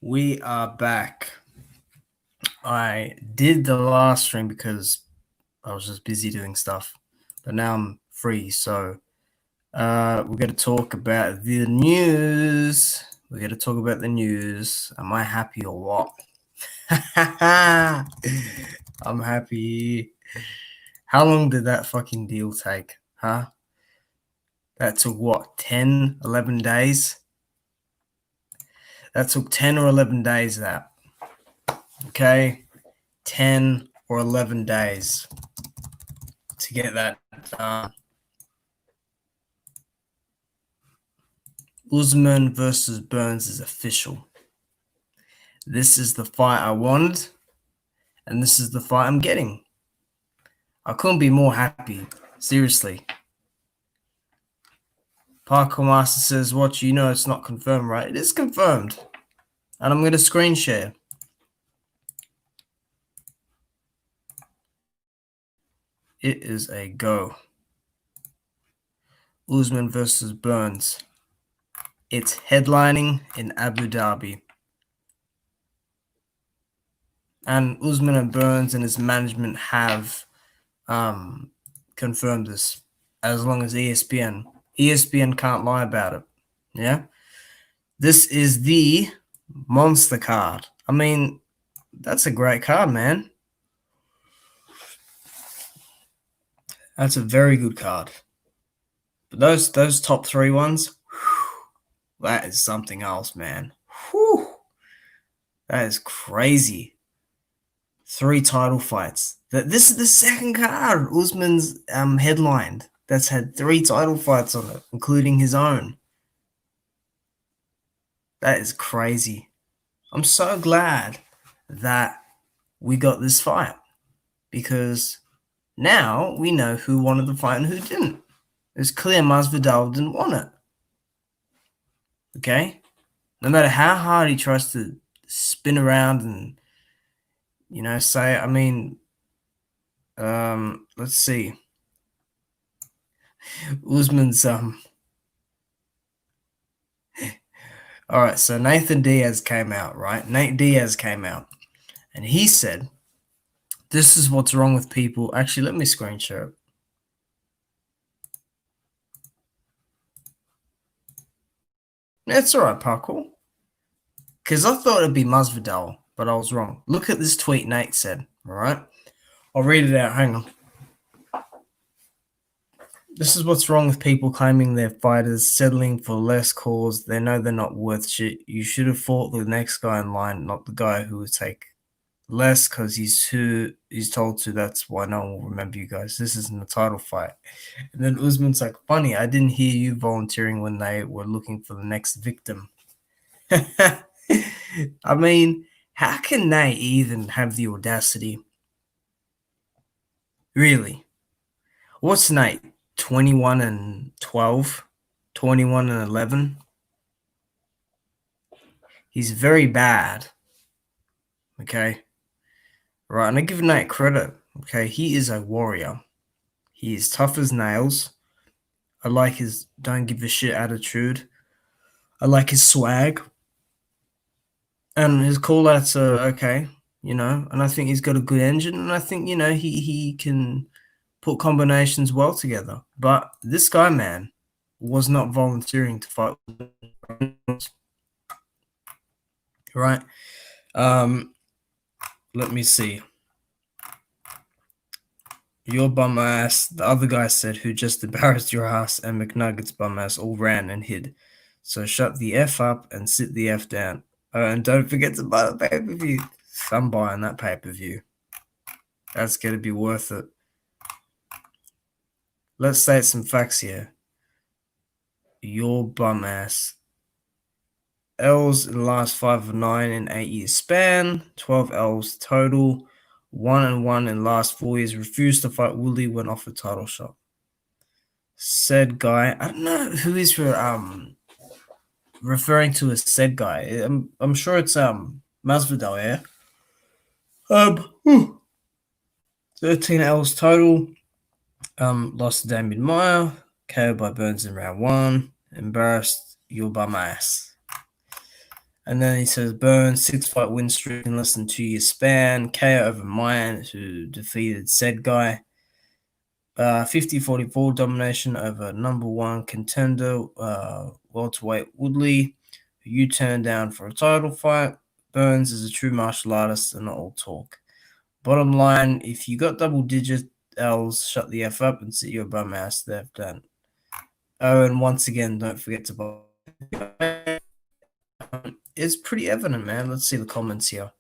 We are back. I did the last stream because I was just busy doing stuff, but now I'm free. So we're going to talk about the news. We're going to talk about the news. Am I happy or what? I'm happy. How long did that fucking deal take? Huh? That took what? 10, 11 days? That took 10 or 11 days, that. Okay? 10 or 11 days to get that done. Usman versus Burns is official. This is the fight I wanted, and this is the fight I'm getting. I couldn't be more happy. Seriously. Parkour Master says, "Watch, you know it's not confirmed, right?" It is confirmed. And I'm going to screen share. It is a go. Usman versus Burns. It's headlining in Abu Dhabi. And Usman and Burns and his management have confirmed this, as long as ESPN can't lie about it. Yeah, this is the monster card. I mean, that's a great card, man. That's a very good card. But those top three ones, whew, that is something else, man. Whew, that is crazy. 3 title fights. This is the second card Usman's headlined that's had 3 title fights on it, including his own. That is crazy. I'm so glad that we got this fight, because now we know who wanted the fight and who didn't. It's clear Masvidal didn't want it. Okay? No matter how hard he tries to spin around and, say, I mean, let's see. Usman's, all right, so Nathan Diaz came out, right? Nate Diaz came out, and he said, this is what's wrong with people. Actually, let me screen share it. That's all right, Parkour. Because I thought it'd be Masvidal, but I was wrong. Look at this tweet Nate said, all right? I'll read it out. Hang on. This is what's wrong with people claiming they're fighters, settling for less cause. They know they're not worth shit. You should have fought the next guy in line, not the guy who would take less because he's told to. That's why no one will remember you guys. This isn't a title fight. And then Usman's like, funny, I didn't hear you volunteering when they were looking for the next victim. I mean, how can they even have the audacity? Really? What's Nate? 21 and 12? 21 and 11? He's very bad. Okay? Right, and I give Nate credit. Okay, he is a warrior. He is tough as nails. I like his don't give a shit attitude. I like his swag. And his call-outs are okay, and I think he's got a good engine, and I think, he can put combinations well together. But this guy, man, was not volunteering to fight. Right? Let me see. Your bum ass, the other guy said, who just embarrassed your ass, and McNugget's bum ass all ran and hid. So shut the F up and sit the F down. And don't forget to buy the pay-per-view. I'm buying that pay-per-view. That's going to be worth it. Let's state some facts here. Your bum ass. L's in the last 5 of 9 in 8 years span. 12 L's total. 1-1 in the last 4 years. Refused to fight Willie when offered title shot. Said guy. I don't know who he's referring to as said guy. I'm sure it's Masvidal, yeah. 13 L's total. Lost to Damien Meyer. KO by Burns in round 1. Embarrassed your bum ass. And then he says Burns 6-fight win streak in less than 2 year span. KO over Mayan, who defeated said guy. 50-44 domination over number one contender, welterweight Woodley, who you turned down for a title fight. Burns is a true martial artist and not all talk. Bottom line, if you got double digit L's, shut the F up and sit your bum ass there. Done. Oh, and once again, don't forget to buy. It's pretty evident, man. Let's see the comments here.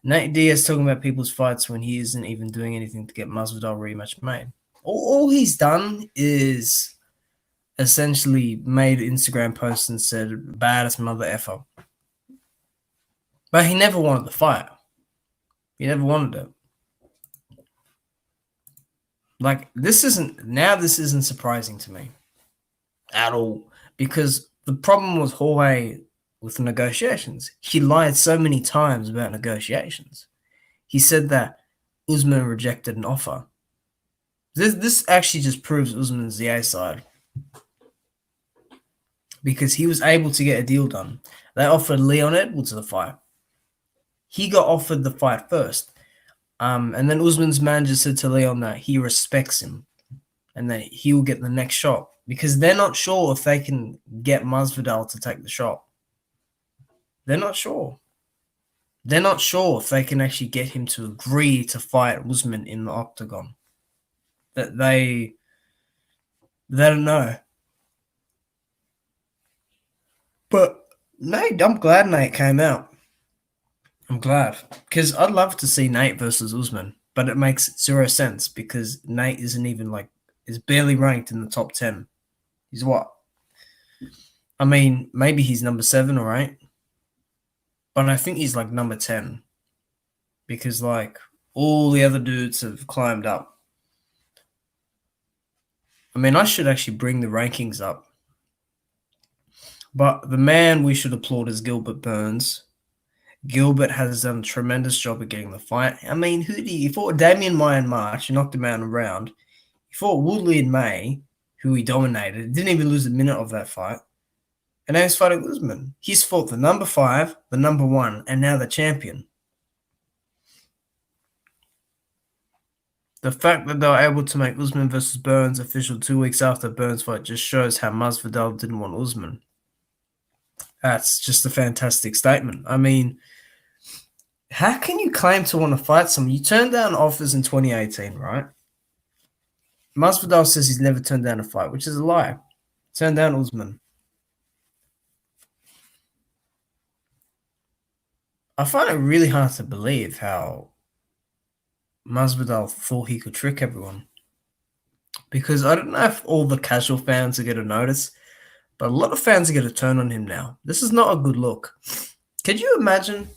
Nate Diaz talking about people's fights when he isn't even doing anything to get Masvidal rematch made. All he's done is essentially made Instagram posts and said baddest mother effer. But he never wanted the fight. He never wanted it. Like this isn't surprising to me at all, because the problem was Jorge with the negotiations. He lied so many times about negotiations. He said that Usman rejected an offer. This actually just proves Usman's the A side, because he was able to get a deal done. They offered Leon Edwards the fight. He got offered the fight first. And then Usman's manager said to Leon that he respects him and that he will get the next shot, because they're not sure if they can get Masvidal to take the shot. They're not sure. They're not sure if they can actually get him to agree to fight Usman in the octagon. That they don't know. But Nate, I'm glad Nate came out. I'm glad, because I'd love to see Nate versus Usman, but it makes zero sense because Nate isn't even is barely ranked in the top 10. He's what? I mean, maybe he's number 7 or 8, but I think he's like number 10 because all the other dudes have climbed up. I mean, I should actually bring the rankings up, but the man we should applaud is Gilbert Burns. Gilbert has done a tremendous job of getting the fight. I mean, he fought Damian Maia in March, he knocked him out in a round. He fought Woodley in May, who he dominated. Didn't even lose a minute of that fight. And now he's fighting Usman. He's fought the number 5, the number 1, and now the champion. The fact that they were able to make Usman versus Burns official 2 weeks after Burns' fight just shows how Masvidal didn't want Usman. That's just a fantastic statement. I mean, how can you claim to want to fight someone? You turned down offers in 2018, right? Masvidal says he's never turned down a fight, which is a lie. Turned down Usman. I find it really hard to believe how Masvidal thought he could trick everyone. Because I don't know if all the casual fans are going to notice, but a lot of fans are going to turn on him now. This is not a good look. Could you imagine,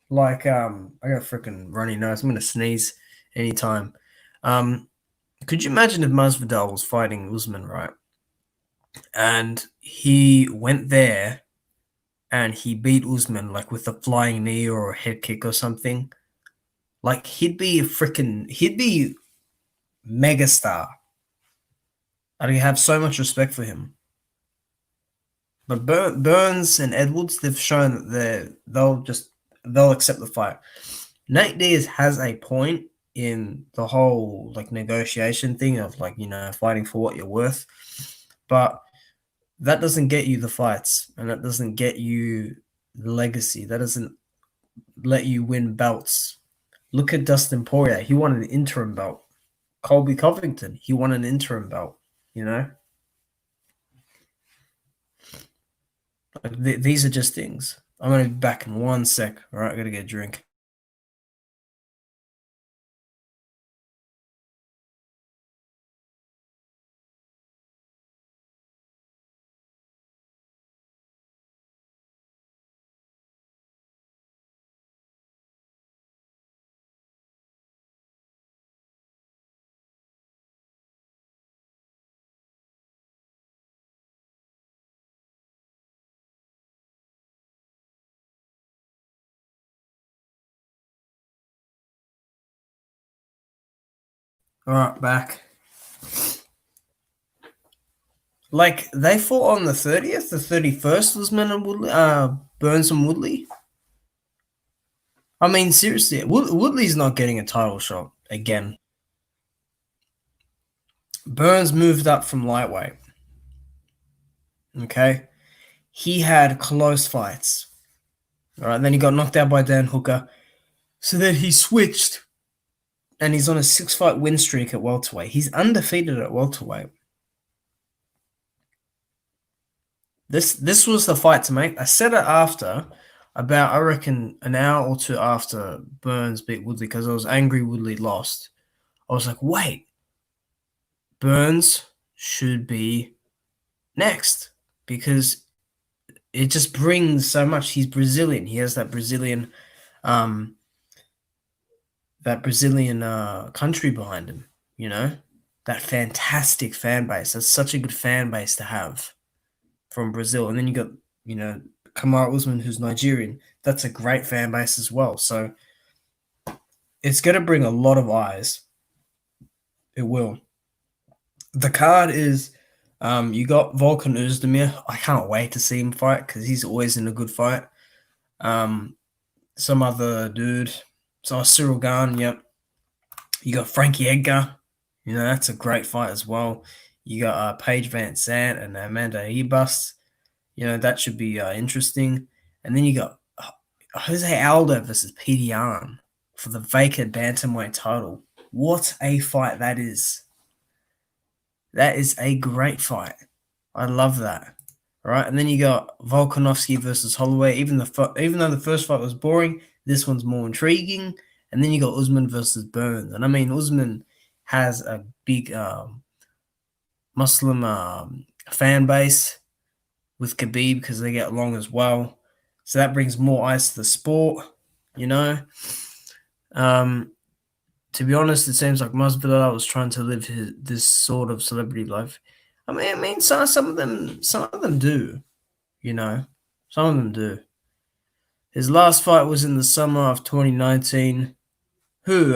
I got freaking runny nose. I'm going to sneeze anytime. Could you imagine if Masvidal was fighting Usman, right? And he went there and he beat Usman with a flying knee or a head kick or something. He'd be megastar. I'd have so much respect for him. But Burns and Edwards, they've shown that they'll accept the fight. Nate Diaz has a point in the whole negotiation thing of fighting for what you're worth, but that doesn't get you the fights, and that doesn't get you the legacy. That doesn't let you win belts. Look at Dustin Poirier. He won an interim belt. Colby Covington, he won an interim belt, These are just things. I'm going to be back in 1 sec. All right, I got to get a drink. All right, back. Like they fought on the 30th, the 31st, Usman and Woodley, Burns and Woodley. I mean, seriously, Woodley's not getting a title shot again. Burns moved up from lightweight. Okay, he had close fights. All right, then he got knocked out by Dan Hooker. So then he switched, and he's on a 6-fight win streak at welterweight. He's undefeated at welterweight. This was the fight to make. I said it after, about I reckon an hour or two after Burns beat Woodley, because I was angry Woodley lost. I was like, wait, Burns should be next, because it just brings so much. He's Brazilian. He has that Brazilian country behind him, you know, that fantastic fan base. That's such a good fan base to have from Brazil. And then you got, you know, Kamaru Usman, who's Nigerian. That's a great fan base as well. So it's going to bring a lot of eyes. It will. The card is, you got Volkan Oezdemir. I can't wait to see him fight, because he's always in a good fight. Some other dude. So Cyril Gane, yep. You got Frankie Edgar. You know, that's a great fight as well. You got Paige Van Sant and Amanda Ribas. You know, that should be interesting. And then you got Jose Aldo versus Petr Yan for the vacant bantamweight title. What a fight that is. That is a great fight. I love that. All right, and then you got Volkanovski versus Holloway. Even though the first fight was boring, this one's more intriguing. And then you got Usman versus Burns. And I mean, Usman has a big Muslim fan base with Khabib, because they get along as well. So that brings more eyes to the sport, you know. To be honest, it seems like Masvidal was trying to live this sort of celebrity life. I mean, some of them do, you know. Some of them do. His last fight was in the summer of 2019. Who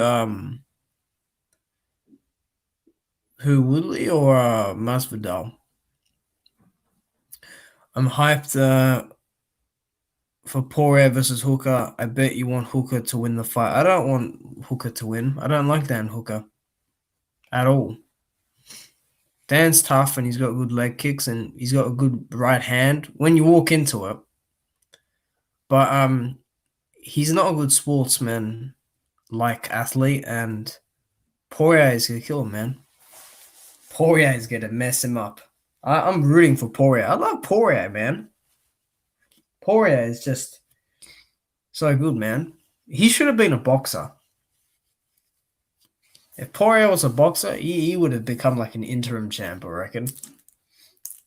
Woodley or Masvidal? I'm hyped for Poirier versus Hooker. I bet you want Hooker to win the fight. I don't want Hooker to win. I don't like Dan Hooker at all. Dan's tough, and he's got good leg kicks, and he's got a good right hand when you walk into it. But he's not a good sportsman like athlete, and Poirier is gonna kill him, man. Poirier is gonna mess him up. I'm rooting for Poirier. I love Poirier, man. Poirier is just so good, man. He should have been a boxer. If Poirier was a boxer, he would have become like an interim champ, I reckon.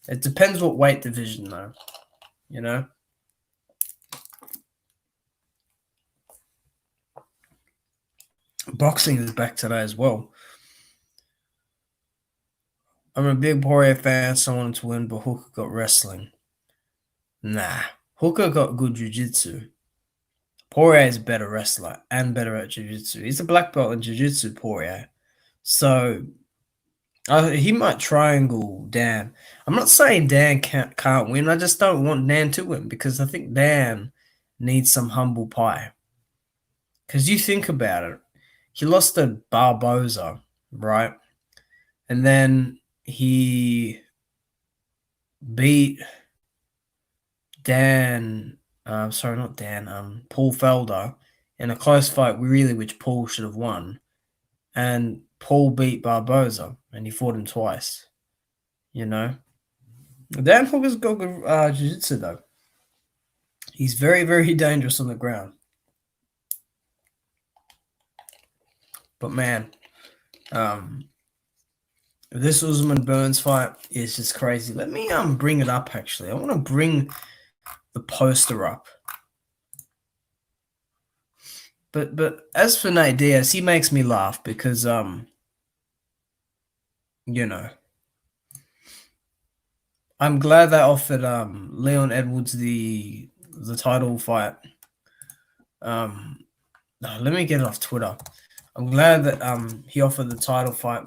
It depends what weight division, though. You know? Boxing is back today as well. I'm a big Poirier fan, so I wanted to win, but Hooker got wrestling. Nah. Hooker got good jiu-jitsu. Poirier is a better wrestler and better at jiu-jitsu. He's a black belt in jiu-jitsu, Poirier. So he might triangle Dan. I'm not saying Dan can't win. I just don't want Dan to win, because I think Dan needs some humble pie. Because you think about it. He lost to Barboza, right? And then he beat Dan, Paul Felder in a close fight, really, which Paul should have won. And Paul beat Barboza, and he fought him twice, you know. Dan Hooker's got good jiu-jitsu, though. He's very, very dangerous on the ground. But, man, this Usman Burns fight is just crazy. Let me bring it up, actually. I want to bring the poster up. But as for Nate Diaz, he makes me laugh because you know, I'm glad they offered Leon Edwards the title fight. Let me get it off Twitter. I'm glad that he offered the title fight.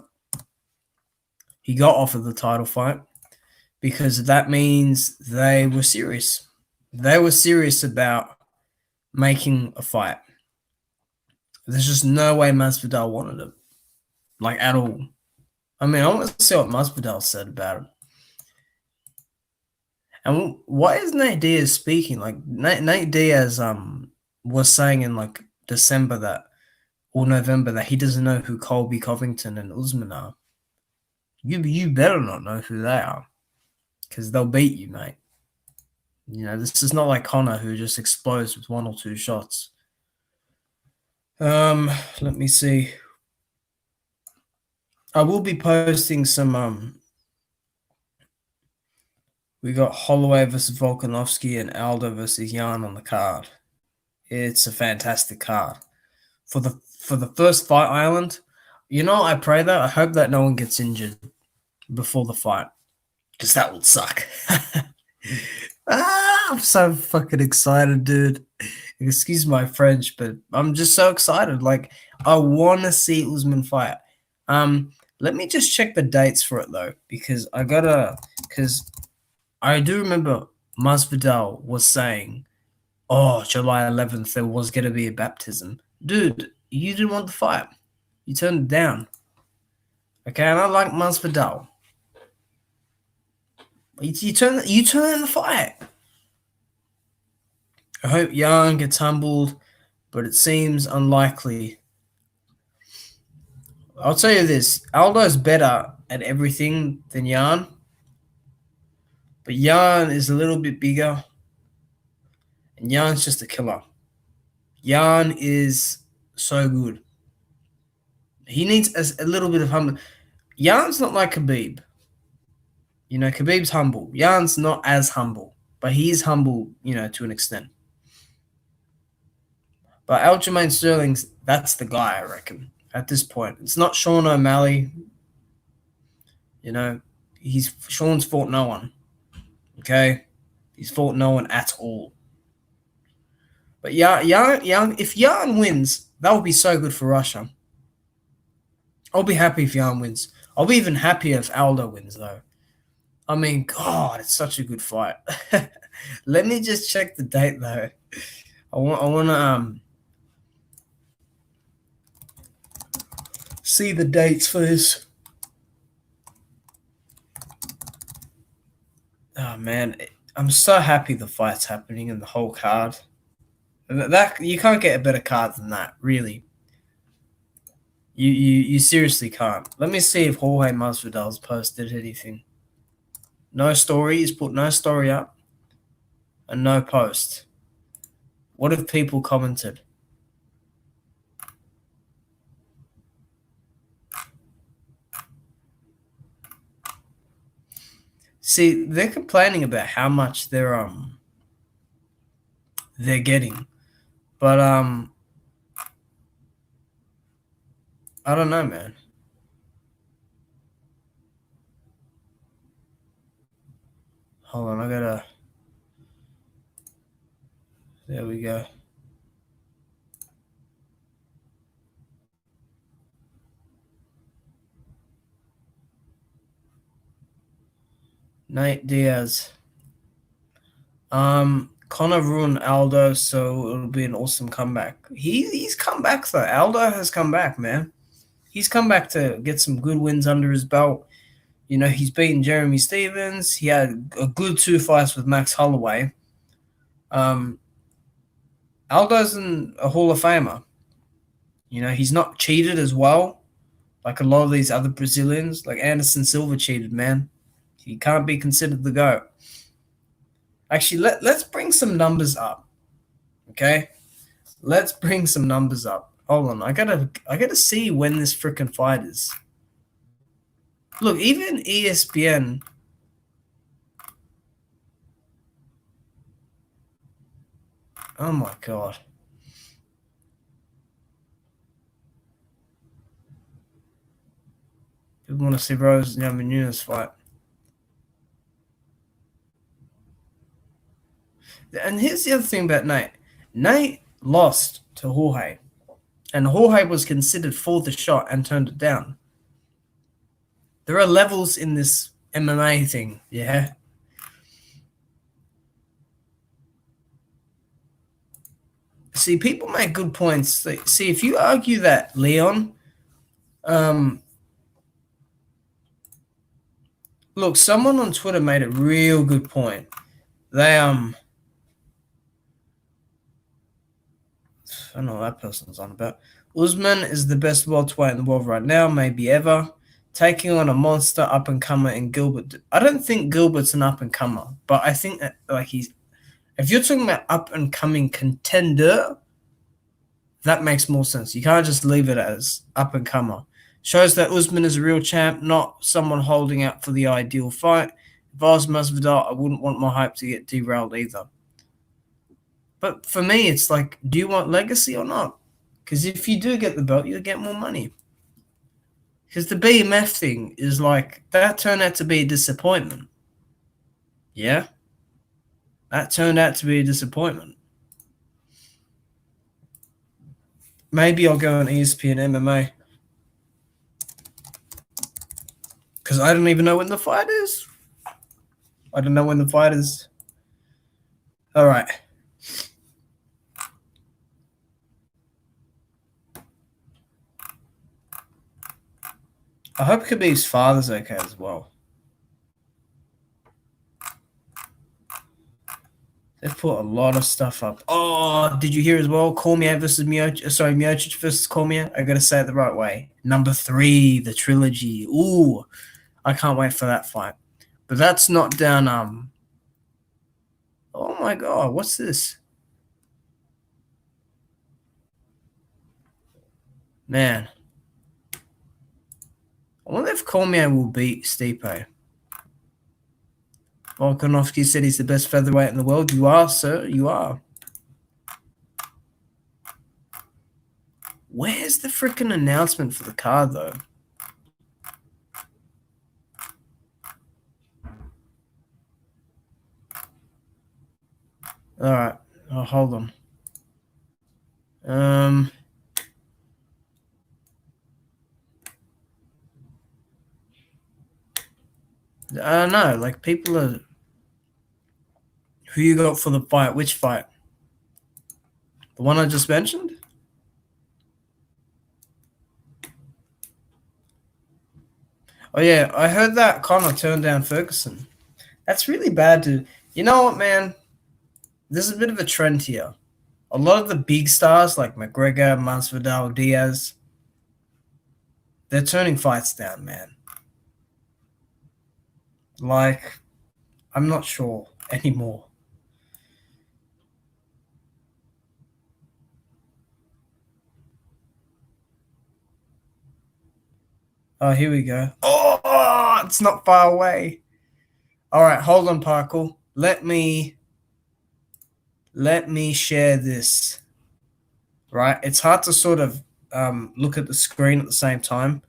He got offered the title fight because that means they were serious. They were serious about making a fight. There's just no way Masvidal wanted it, like at all. I mean, I want to see what Masvidal said about it. And why is Nate Diaz speaking? Like Nate Diaz was saying in like December that or November that he doesn't know who Colby Covington and Usman are. You better not know who they are, because they'll beat you, mate. You know, this is not like Conor who just explodes with 1 or 2 shots. Let me see. I will be posting some. We got Holloway versus Volkanovski and Aldo versus Jan on the card. It's a fantastic card for the first fight island. You know, I pray that I hope that no one gets injured before the fight, because that would suck. I'm so fucking excited, dude. Excuse my French, but I'm just so excited. Like, I want to see Usman fight. Let me just check the dates for it though, because I do remember Masvidal was saying, "Oh, July 11th, there was gonna be a baptism." Dude, you didn't want the fight. You turned it down. Okay, and I like Masvidal. You turn the fight. I hope Jan gets humbled, but it seems unlikely. I'll tell you this: Aldo's better at everything than Jan, but Jan is a little bit bigger, and Jan's just a killer. Jan is so good. He needs a little bit of humble. Jan's not like Khabib. You know, Khabib's humble. Jan's not as humble, but he is humble, you know, to an extent. But Aljamain Sterling's, that's the guy, I reckon, at this point. It's not Sean O'Malley. You know, Sean's fought no one. Okay? He's fought no one at all. But if Jan wins, that would be so good for Russia. I'll be happy if Jan wins. I'll be even happier if Aldo wins, though. I mean, God, it's such a good fight. Let me just check the date, though. I want to see the dates for this. Oh man, I'm so happy the fight's happening in the whole card. That you can't get a better card than that, really. You seriously can't. Let me see if Jorge Masvidal's posted anything. No story. He's put no story up and no post. What have people commented? See, they're complaining about how much they're getting, but I don't know, man. Hold on, I gotta. There we go. Nate Diaz. Conor ruined Aldo, so it'll be an awesome comeback. He's come back though. Aldo has come back, man. He's come back to get some good wins under his belt. You know, he's beaten Jeremy Stevens. He had a good 2 fights with Max Holloway. Aldo's a Hall of Famer. You know, he's not cheated as well, like a lot of these other Brazilians. Like Anderson Silva cheated, man. He can't be considered the GOAT. Actually, let's bring some numbers up. Okay? Let's bring some numbers up. Hold on, I gotta see when this freaking fight is. Look, even ESPN. Oh my god. People want to see Rose Namajunas fight. And here's the other thing about Nate. Nate lost to Jorge. And Jorge was considered for the shot and turned it down. There are levels in this MMA thing, yeah? See, people make good points. See, if you argue that Leon, look, someone on Twitter made a real good point. They I don't know what that person's on about. Usman is the best welterweight in the world right now, maybe ever. Taking on a monster up and comer in Gilbert. I don't think Gilbert's an up and comer, but I think that if you're talking about up and coming contender, that makes more sense. You can't just leave it as up and comer. Shows that Usman is a real champ, not someone holding out for the ideal fight. If I was Masvidal, I wouldn't want my hype to get derailed either. But for me, it's like, do you want legacy or not? Because if you do get the belt, you'll get more money. Because the BMF thing is like, that turned out to be a disappointment. Yeah? That turned out to be a disappointment. Maybe I'll go on ESPN MMA. Because I don't even know when the fight is. I don't know when the fight is. All right. I hope Khabib's father's okay as well. They've put a lot of stuff up. Oh, did you hear as well? Cormier versus Miocic. Sorry, Miocic versus Cormier. I got to say it the right way. Number 3, the trilogy. Ooh, I can't wait for that fight. But that's not down. Oh my God, what's this? Man. I wonder if Cormier will beat Stipe. Volkanovski said he's the best featherweight in the world. You are, sir. You are. Where's the freaking announcement for the card, though? All right. Oh, hold on. I don't know. Like, people are... Who you got for the fight? Which fight? The one I just mentioned? Oh, yeah. I heard that Conor turned down Ferguson. That's really bad to... You know what, man? There's a bit of a trend here. A lot of the big stars like McGregor, Masvidal, Diaz, they're turning fights down, man. Like, I'm not sure anymore. Oh, here we go. Oh, it's not far away. All right, hold on, Parkour. Let me share this. Right, it's hard to sort of look at the screen at the same time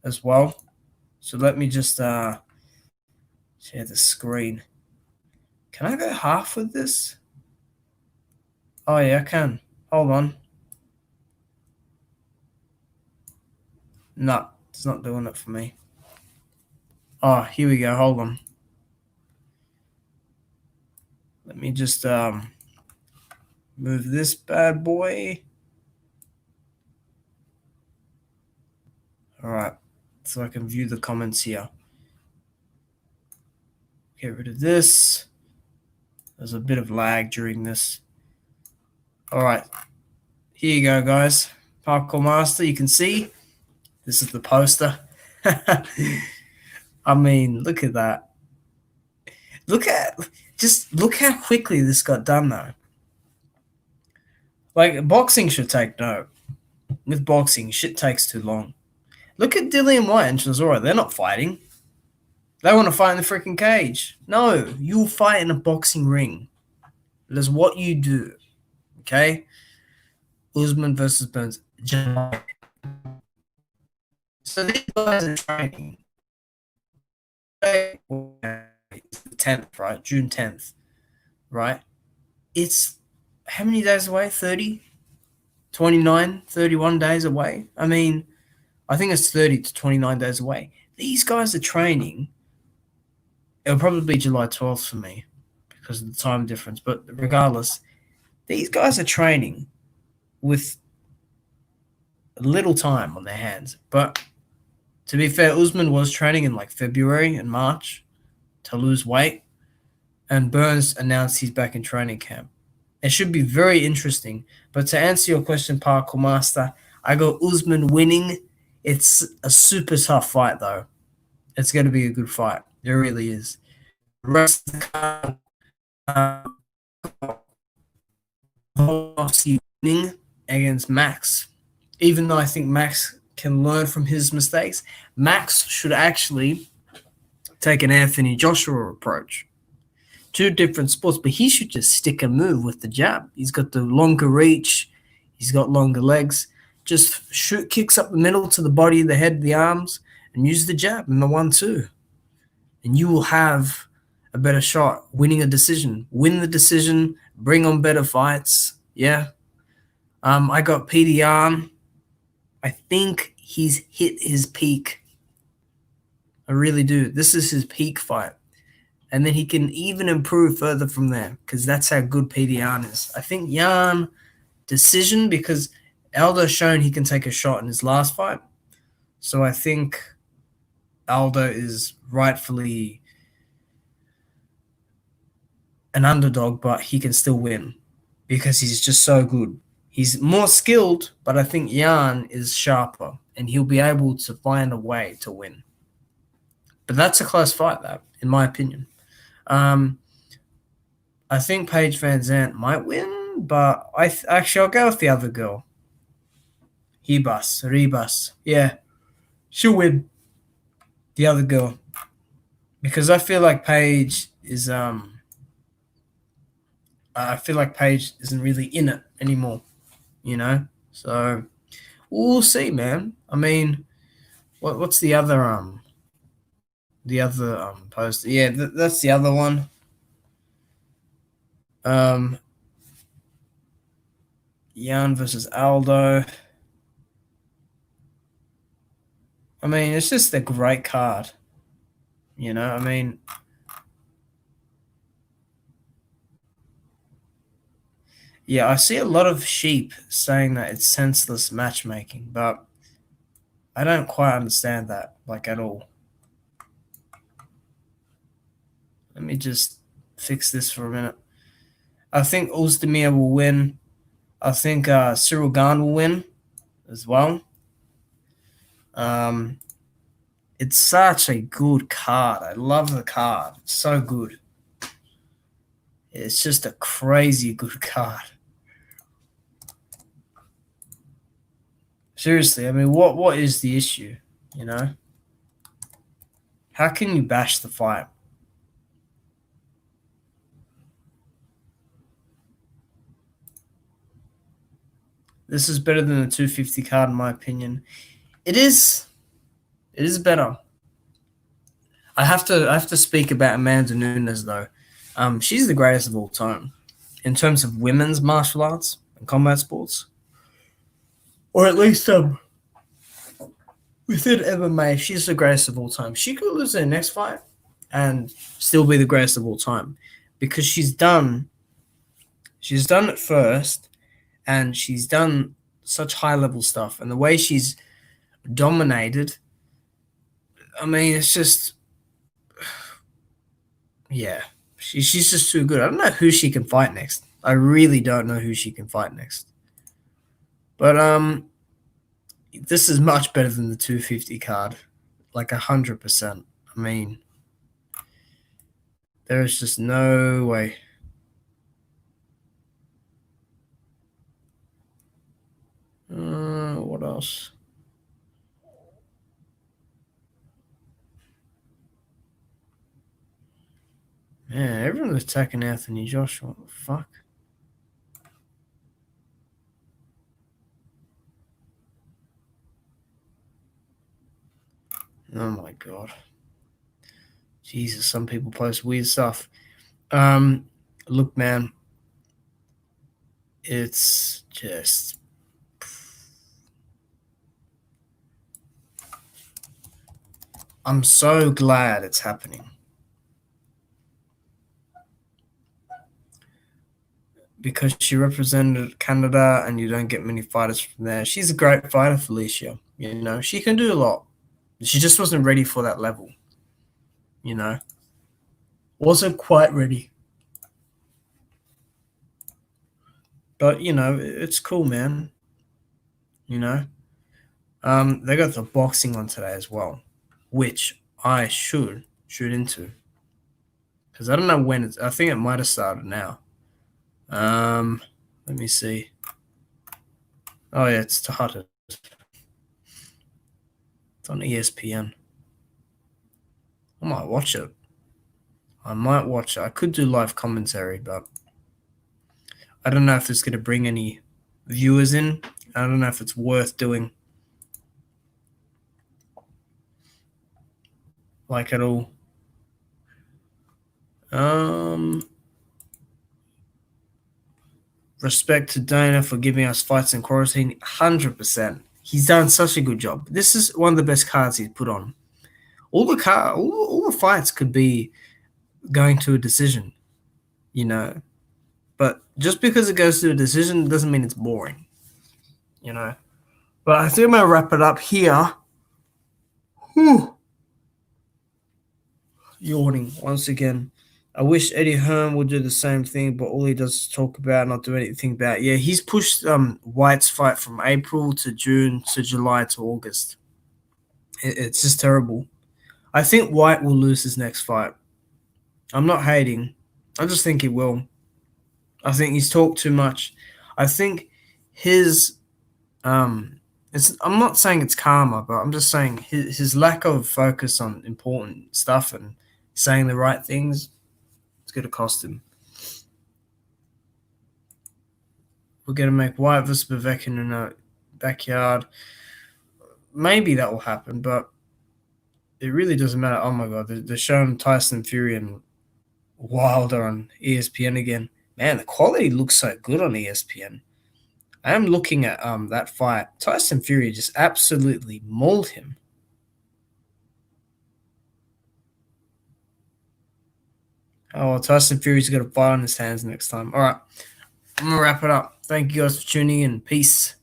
as well. So let me just share the screen. Can I go half with this? Oh yeah, I can. Hold on. No, it's not doing it for me. Oh, here we go. Hold on. Let me just move this bad boy. All right, so I can view the comments here. Get rid of this. There's a bit of lag during this. All right, here you go, guys. Parkour Master, you can see this is the poster. I mean, look at that. Look how quickly this got done, though. Like, boxing should take note. With boxing, shit takes too long. Look at Dillian White and Chisora. They're not fighting. They want to fight in the freaking cage. No, you'll fight in a boxing ring. That is what you do. Okay? Usman versus Burns. So these guys are training. It's the 10th, right? June 10th, right? It's how many days away? 30? 29, 31 days away? I mean, I think it's 30 to 29 days away. These guys are training. It'll probably be July 12th for me because of the time difference. But regardless, these guys are training with little time on their hands. But to be fair, Usman was training in like February and March to lose weight, and Burns announced he's back in training camp. It should be very interesting. But to answer your question, Parkour Master, I got Usman winning. It's a super tough fight, though. It's going to be a good fight. It really is. The rest of the card, winning against Max. Even though I think Max can learn from his mistakes, Max should actually take an Anthony Joshua approach. Two different sports, but he should just stick a move with the jab. He's got the longer reach. He's got longer legs. Just shoot kicks up the middle to the body, the head, the arms, and use the jab and the 1-2. And you will have a better shot winning a decision. Win the decision, bring on better fights. Yeah. I got Peter Yan. I think he's hit his peak. I really do. This is his peak fight. And then he can even improve further from there because that's how good Peter Yan is. I think Yan decision because Aldo's shown he can take a shot in his last fight. So I think Aldo is rightfully an underdog, but he can still win because he's just so good. He's more skilled, but I think Yan is sharper, and he'll be able to find a way to win. But that's a close fight, though, in my opinion. I think Paige Van Zandt might win, but I'll go with the other girl. Ribas. Yeah, she'll win. The other girl. Because I feel like Paige is I feel like Paige isn't really in it anymore, you know? So we'll see, man. I mean, what's the other poster? Yeah, that's the other one. Yan versus Aldo. I mean, it's just a great card. You know, I mean, yeah, I see a lot of sheep saying that it's senseless matchmaking, but I don't quite understand that, like, at all. Let me just fix this for a minute. I think Ozdemir will win. I think Cyril Gane will win as well. It's such a good card. I love the card. It's so good. It's just a crazy good card. Seriously, I mean, what is the issue, you know? How can you bash the fight? This is better than the 250 card, in my opinion. It is. It is better. I have to speak about Amanda Nunes though. She's the greatest of all time in terms of women's martial arts and combat sports, or at least within MMA, she's the greatest of all time. She could lose her next fight and still be the greatest of all time because she's done it first, and she's done such high level stuff, and the way she's dominated. I mean, it's just, yeah, she's just too good. I don't know who she can fight next. I really don't know who she can fight next. But this is much better than the 250 card, like 100%. I mean, there is just no way. What else? Man, everyone's attacking Anthony Joshua. What the fuck? Oh my god. Jesus, some people post weird stuff. Look, man, it's just. I'm so glad it's happening. because she represented Canada and you don't get many fighters from there. She's a great fighter, Felicia. You know, she can do a lot. She just wasn't ready for that level. You know, wasn't quite ready. But you know, it's cool, man. You know, they got the boxing on today as well, which I shoot into because I don't know when it's. I think it might have started now. Um, Let me see. Oh yeah, it's started. It's on ESPN. I might watch it. I could do live commentary, but I don't know if it's going to bring any viewers in. I don't know if it's worth doing, like, at all. Um, Respect to Dana for giving us fights in quarantine. 100%. He's done such a good job. This is one of the best cards he's put on. All the fights could be going to a decision, you know. But just because it goes to a decision doesn't mean it's boring, you know. But I think I'm gonna wrap it up here. Whew. Yawning once again. I wish Eddie Hearn would do the same thing, but all he does is talk about, not do anything about. Yeah, he's pushed White's fight from April to June to July to August. It's just terrible. I think White will lose his next fight. I'm not hating. I just think he will. I think he's talked too much. I think his I'm not saying it's karma, but I'm just saying his lack of focus on important stuff and saying the right things, it's going to cost him. We're going to make White versus Povetkin in a backyard. Maybe that will happen, but it really doesn't matter. Oh my God, they're showing Tyson Fury and Wilder on ESPN again. Man, the quality looks so good on ESPN. I am looking at that fight. Tyson Fury just absolutely mauled him. Oh, well, Tyson Fury's got a fight on his hands next time. All right, I'm gonna wrap it up. Thank you guys for tuning in. Peace.